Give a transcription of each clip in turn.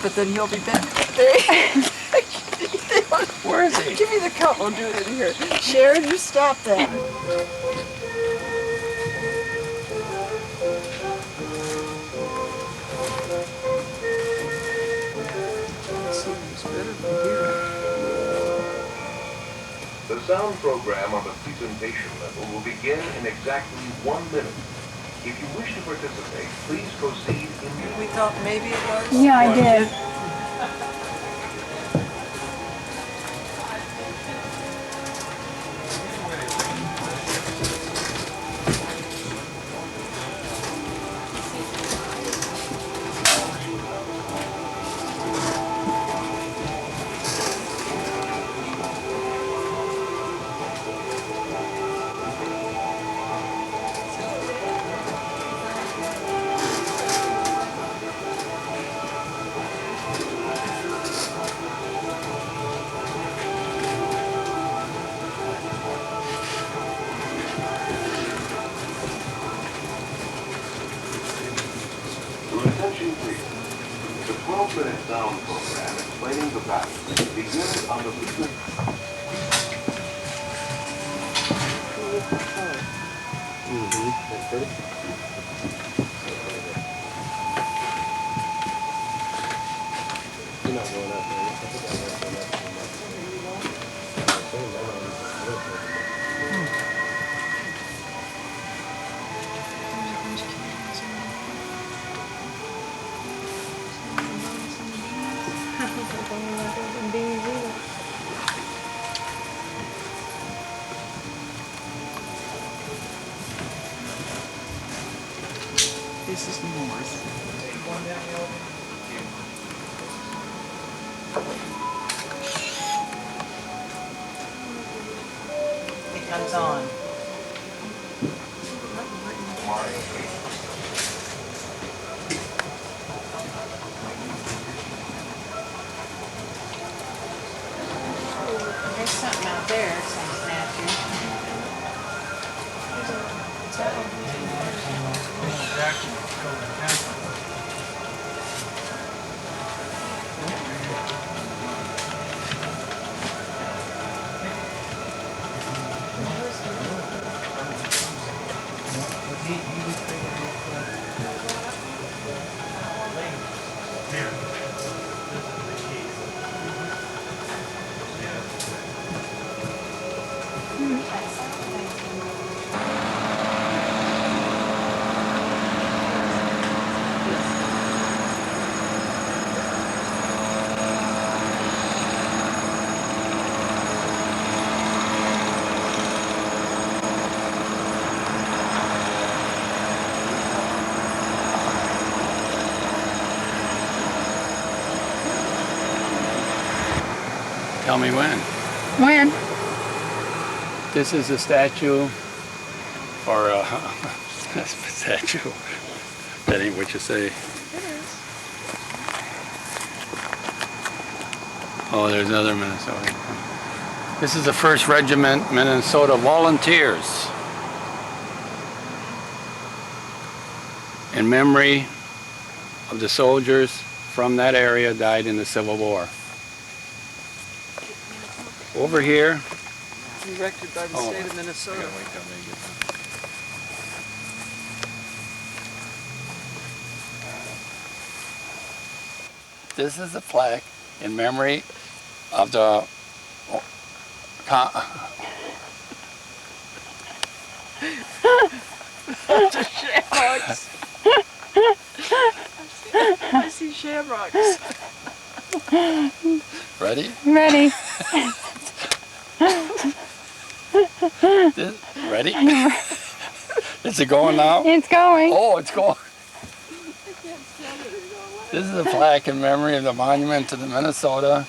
but then he'll be back. There he Where is he? Give me the cup, we'll do it in here. Sharon, you stop that. The sound program on the presentation level will begin in exactly 1 minute. If you wish to participate, please proceed immediately. We thought maybe it was. Yeah, I did. Attention please. The 12-minute sound program explaining the battle begins on the frequency. That's pretty. You're not going up there. I think I'm going up This is north. It comes on. There's something out there, some statue. Tell me when. When? This is a statue, or a statue. That ain't what you say. Oh, there's another Minnesota. This is the 1st Regiment Minnesota Volunteers. In memory of the soldiers from that area died in the Civil War. Over here. Erected by the state of Minnesota. This is a plaque in memory of the Shamrocks. I see shamrocks. Ready? Ready. Ready? Is it going now? It's going. Oh, it's going. This is a plaque in memory of the monument to the Minnesota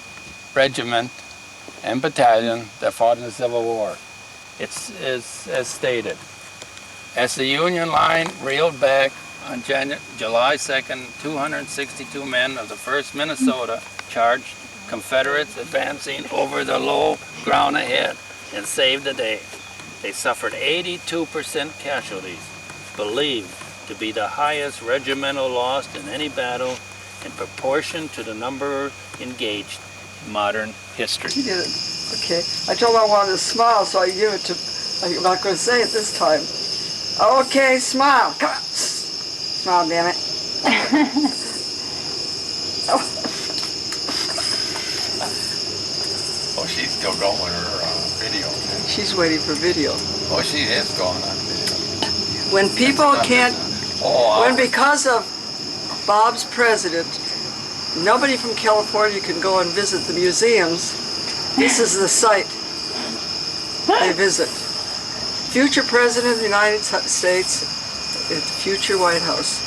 Regiment and Battalion that fought in the Civil War. It's as stated. As the Union line reeled back on July 2nd, 262 men of the 1st Minnesota charged Confederates advancing over the low ground ahead and saved the day. They suffered 82% casualties, believed to be the highest regimental loss in any battle in proportion to the number engaged in modern history. He did it. Okay. I told him I wanted to smile, so I give it to. I'm not going to say it this time. Okay, smile. Come on. Smile, damn it. Oh, she's still going with her video. She's waiting for video. Oh, she is going on video. When people can't, when because of Bob's president, nobody from California can go and visit the museums, this is the site they visit. Future President of the United States, at the future White House.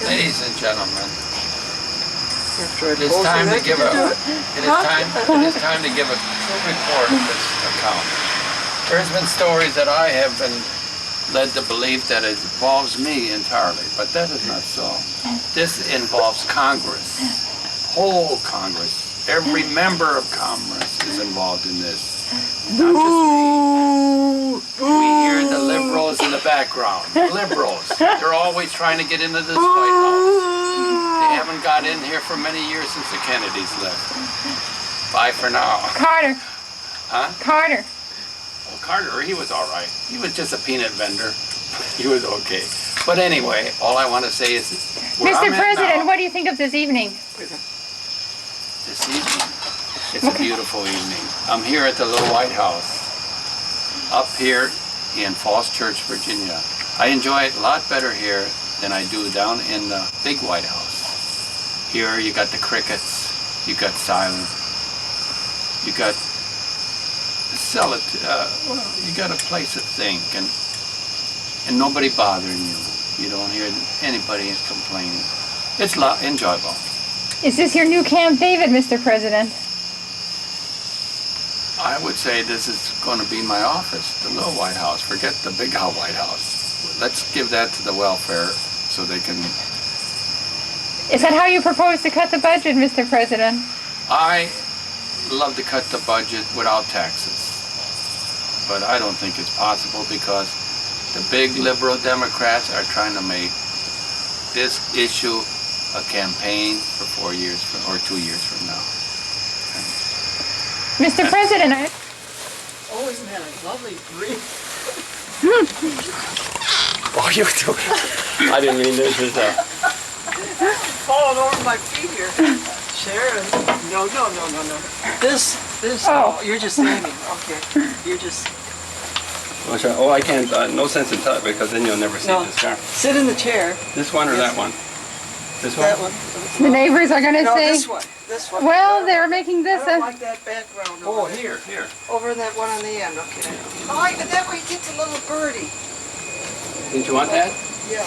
Ladies and gentlemen, After I it is told time you to that, give you a do it. it is time to give a true report of this account. There's been stories that I have been led to believe that it involves me entirely, but that is not so. This involves Congress, whole Congress. Every member of Congress is involved in this. Not just me. We hear the liberals in the background. Liberals. They're always trying to get into this White House. They haven't got in here for many years since the Kennedys left. Bye for now. Carter. Huh? Carter. Well, Carter, he was all right. He was just a peanut vendor. He was okay. But anyway, all I want to say is, where Mr. I'm at President, now, what do you think of this evening? this evening, it's a beautiful evening. I'm here at the little White House, up here in Falls Church, Virginia. I enjoy it a lot better here than I do down in the big White House. Here you got the crickets, you got silence, you got you got a place to think, and nobody bothering you. You don't hear anybody complaining. It's enjoyable. Is this your new Camp David, Mr. President? I would say this is going to be my office, the little White House. Forget the big White House. Let's give that to the welfare so they can... Is that how you propose to cut the budget, Mr. President? I love to cut the budget without taxes. But I don't think it's possible because the big liberal Democrats are trying to make this issue a campaign for 4 years or 2 years from now. Mr. President, Oh, isn't that a lovely breeze? Oh, you too. I didn't mean this is Falling over my feet here. Sharon. No. This, Oh. you're just aiming. Okay. You're just, Oh, I can't. No sense in touch because then you'll never see No. this car. sit in the chair. This one or Yes. that one? This one? That one. the neighbors are going to No, say, this one. This one. well, they're making this I don't a... like that background Oh, over there. here. Over in that one on the end, okay. Oh, that way you get the little birdie. Didn't you want that? Yeah,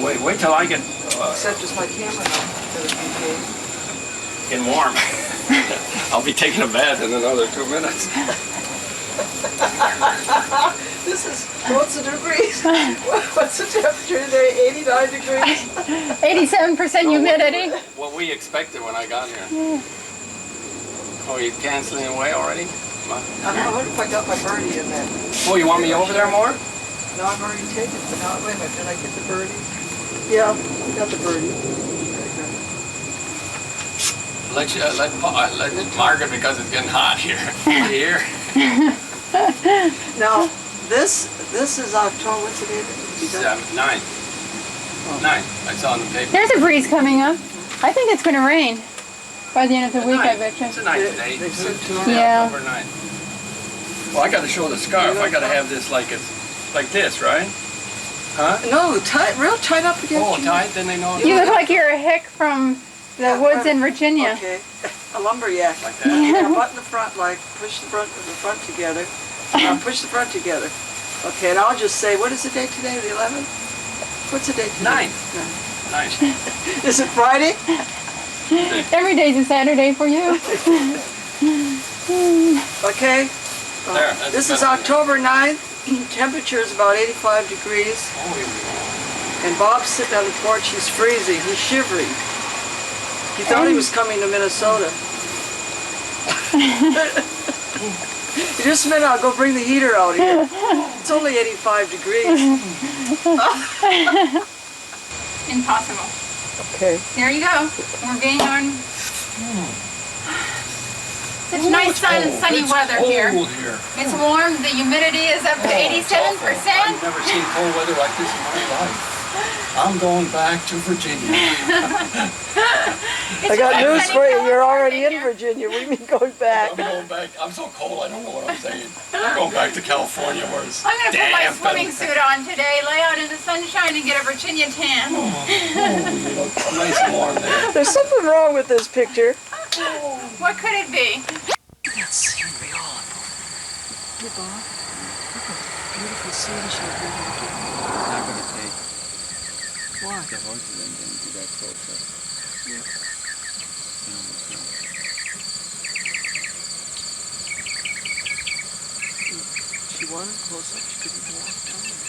Wait till I get except it's my camera now. in warm. I'll be taking a bath in another 2 minutes. This is, what's the degrees? What's the temperature today? 89 degrees? 87% humidity. What we expected when I got here. Oh, you canceling away already? Come on. I wonder if I got my birdie in there. Oh, you want me over there more? No, I've already taken it. Now, wait a minute, did I get the birdie? Yeah, I got the birdie. Let Margaret because it's getting hot here. Here. Now, this is October, what's the date? 9. 9. I saw in the paper. There's a breeze coming up. I think it's going to rain by the end of the week, I bet It's a you. night today. They said Yeah. October 9. Well, I got to show the scarf. I got to have this like it's like this, right? Huh? No, tight, real tight up against Oh, you. tight. Then they know. You look like you're a hick from the woods in Virginia. Okay, a lumberjack. Like that. Now button the front, like push the front together. Now push the front together. Okay, and I'll just say, what is the date today? The 11th? What's the date today? 9. Is it Friday? Every day's a Saturday for you. Okay. There, that's This is better. October 9th. Temperature is about 85 degrees. And Bob's sitting on the porch. He's freezing. He's shivering. He thought he was coming to Minnesota. Just a minute, I'll go bring the heater out here. It's only 85 degrees. Impossible. Okay. There you go. We're getting on. Such nice sunny weather here. It's warm. The humidity is up to 87%. I've never seen cold weather like this in my life. I'm going back to Virginia. I got news for you. You're already in Virginia. What do you mean going back? I'm going back. I'm so cold I don't know what I'm saying. I'm going back to California where it's I'm going to put my damp swimming and- suit on today, lay out in the sunshine, and get a Virginia tan. You look nice and warm there. There's something wrong with this picture. What could it be? That scenery all up. Hey, Bob. Look at the beautiful sunshine. Not going to take Why? the horses and then do that close up. She wanted close up. She couldn't walk down there.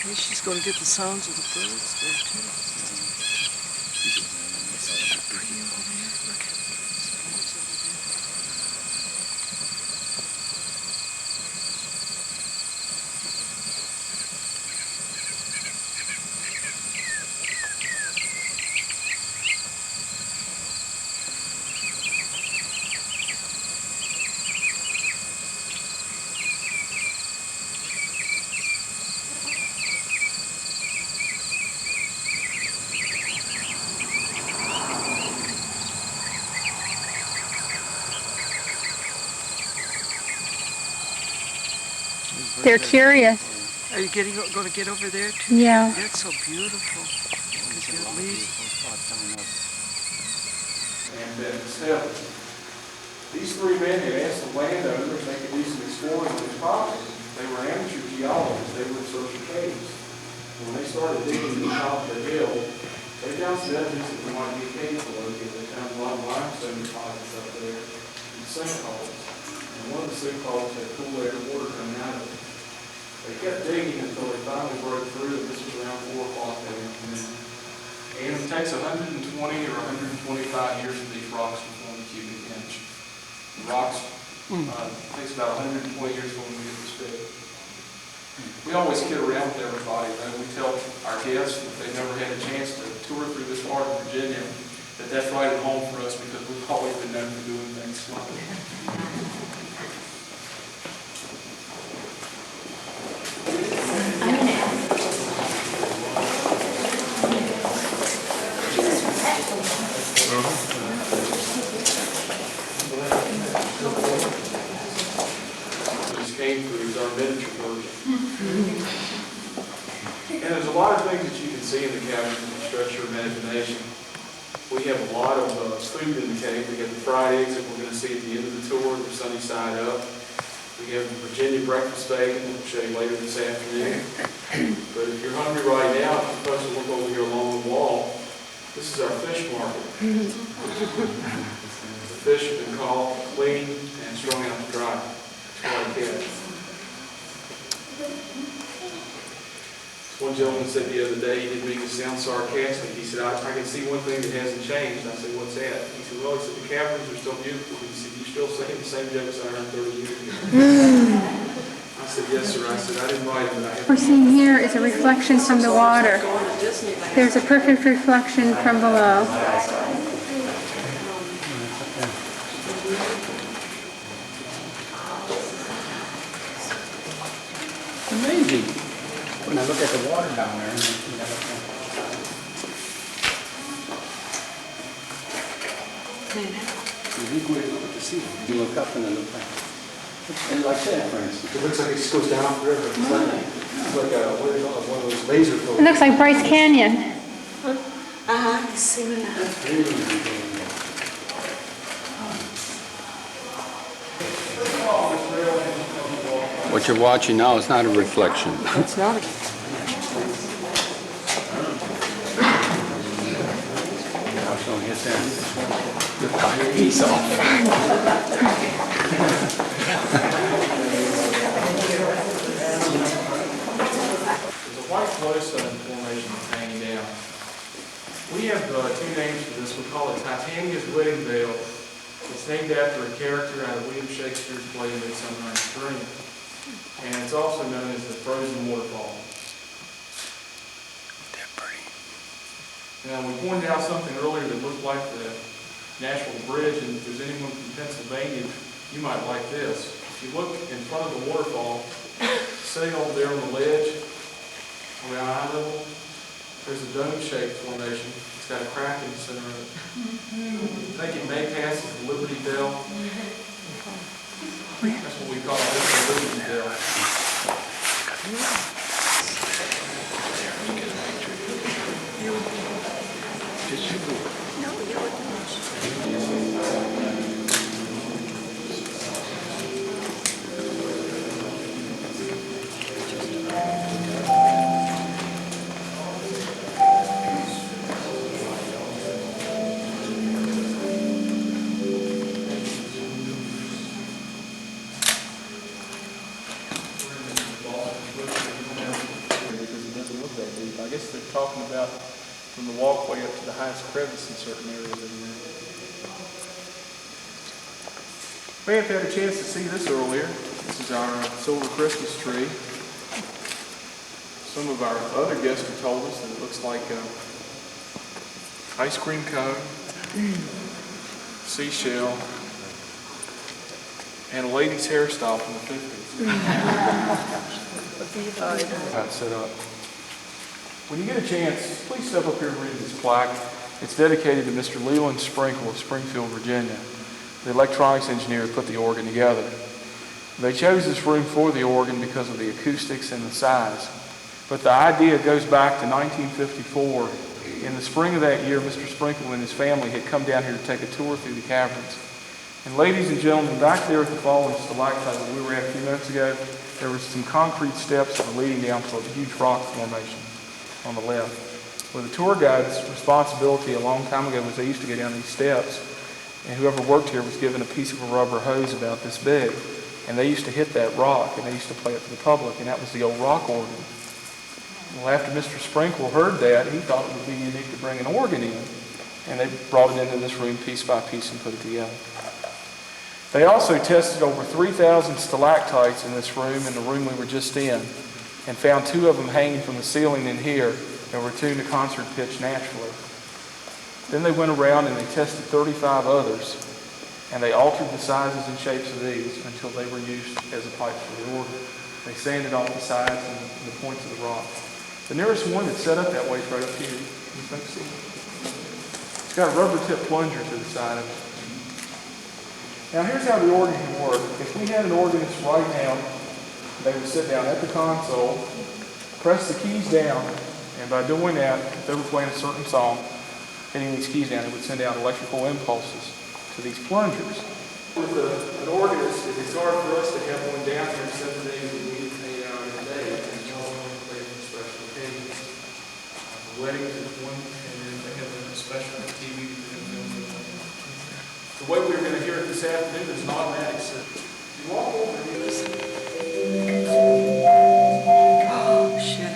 Maybe she's going to get the sounds of the birds there too. Pretty over there. Look. Birds over there. They're curious. Are you going to get over there too? Yeah. That's so beautiful. Because you have leaves. And still, these three men had asked the landowners if they could do some exploring on this property. They were amateur geologists. They were in search of caves. When they started digging to the top of the hill, they found some evidence that there might be a cave located. They found a lot of limestone deposits up there and sinkholes. And one of the sinkholes had cool air water coming out of it. They kept digging until they finally broke through, and this was around 4 o'clock that afternoon. And it takes 120 or 125 years for these rocks to form a cubic inch. The rocks takes about 120 years for them to get this big. We always kid around with everybody, though. We tell our guests, if they've never had a chance to tour through this part of Virginia, that that's right at home for us because we've always been known for doing things slowly. Just came through is our miniature version. And there's a lot of things that you can see in the cavern that stretch your imagination. We have a lot of food in the cave. We have the fried eggs that we're going to see at the end of the tour, the sunny side up. We have the Virginia breakfast bacon that we'll show you later this afternoon. But if you're hungry right now, you're supposed to look over here along the wall. This is our fish market. The fish have been caught, cleaned, and strung out to dry. That's what I catch. One gentleman said the other day, he didn't make it sound sarcastic. He said, I can see one thing that hasn't changed. I said, what's that? He said, well, he said, the caverns are still beautiful. He said, you still saying the same jokes I heard 30 years ago. I said, yes, sir. I said, I didn't write it, but I have. What we're seeing here is a reflection from the water. Going to Disneyland. There's a perfect reflection from below. Amazing. When I look at the water down there. You look up and it looks that, for instance. It looks like it just goes down off the river. It's like a, what do they call it, one of those laser It filters. looks like Bryce Canyon. I've seen that. What you're watching now is not a reflection. It's not a... I was going to hit that. The tire piece off. There's a white flowstone formation that's hanging down. We have two names for this. We call it Titania's Wedding Veil. It's named after a character out of William Shakespeare's play Midsummer Night's Dream. And it's also known as the Frozen Waterfall. They're pretty. Now, we pointed out something earlier that looked like the Nashville Bridge, and if there's anyone from Pennsylvania, you might like this. If you look in front of the waterfall, sitting over there on the ledge, around eye level, there's a dome-shaped formation. It's got a crack in the center of it. I think it may pass as the Liberty Bell. That's what we call it, the Liberty Bell. I guess they're talking about from the walkway up to the highest crevice in certain areas of the room. We have had a chance to see this earlier. This is our silver Christmas tree. Some of our other guests have told us that it looks like an ice cream cone, seashell, and a lady's hairstyle from the 50s. How it's set up. When you get a chance, please step up here and read this plaque. It's dedicated to Mr. Leland Sprinkle of Springfield, Virginia. The electronics engineer put the organ together. They chose this room for the organ because of the acoustics and the size. But the idea goes back to 1954. In the spring of that year, Mr. Sprinkle and his family had come down here to take a tour through the caverns. And ladies and gentlemen, back there at the fallen stalactite that we were at a few minutes ago, there were some concrete steps that were leading down to a huge rock formation on the left. Well, the tour guide's responsibility a long time ago was they used to go down these steps, and whoever worked here was given a piece of a rubber hose about this big, and they used to hit that rock, and they used to play it for the public, and that was the old rock organ. Well, after Mr. Sprinkle heard that, he thought it would be unique to bring an organ in, and they brought it into this room piece by piece and put it together. They also tested over 3,000 stalactites in this room, in the room we were just in, and found 2 of them hanging from the ceiling in here and were tuned to concert pitch naturally. Then they went around and they tested 35 others, and they altered the sizes and shapes of these until they were used as a pipe for the organ. They sanded off the sides and the points of the rock. The nearest one that's set up that way is right up here. You think so? It's got a rubber tip plunger to the side of it. Now here's how the organ can work. If we had an organist right now, they would sit down at the console, press the keys down, and by doing that, if they were playing a certain song, hitting these keys down, it would send out electrical impulses to these plungers. With an organist, it's hard for us to have one down here 7 days a week, 8 hours a day, and you all want to play for special occasions. The weddings is one, and then they have a special TV that they film with. The way we're going to hear it this afternoon is an automatic system. You walk over and you listen. Oh, shit.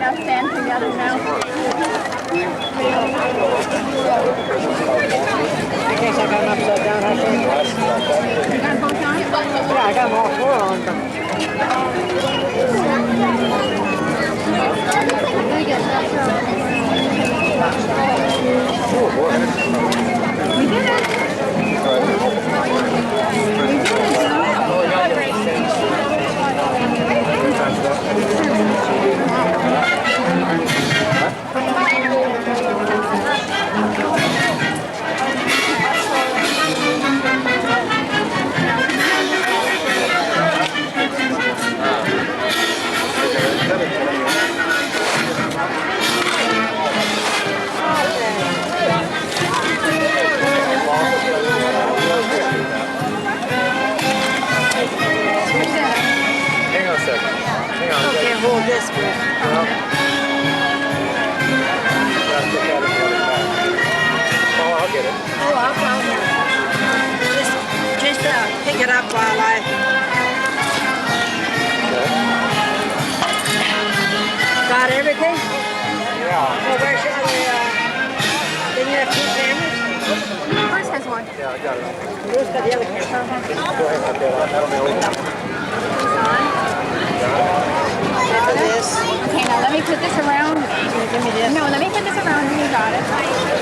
now stand together now. In case I got them upside down, I can't. You got both on? Yeah, I got them all four on, but We did it. Hang on a second. Hang on. I can't hold this with. Oh, I'll get it. Oh, I'll come. Just pick it up while I. Got everything? Yeah. Well, where's your other, didn't you have two cameras? Bruce has one. Yeah, I got it. Who's got the other camera? Go ahead, I'll get it. That'll be all. This. Okay, now let me put this around. Give me this. No, let me put this around and you got it.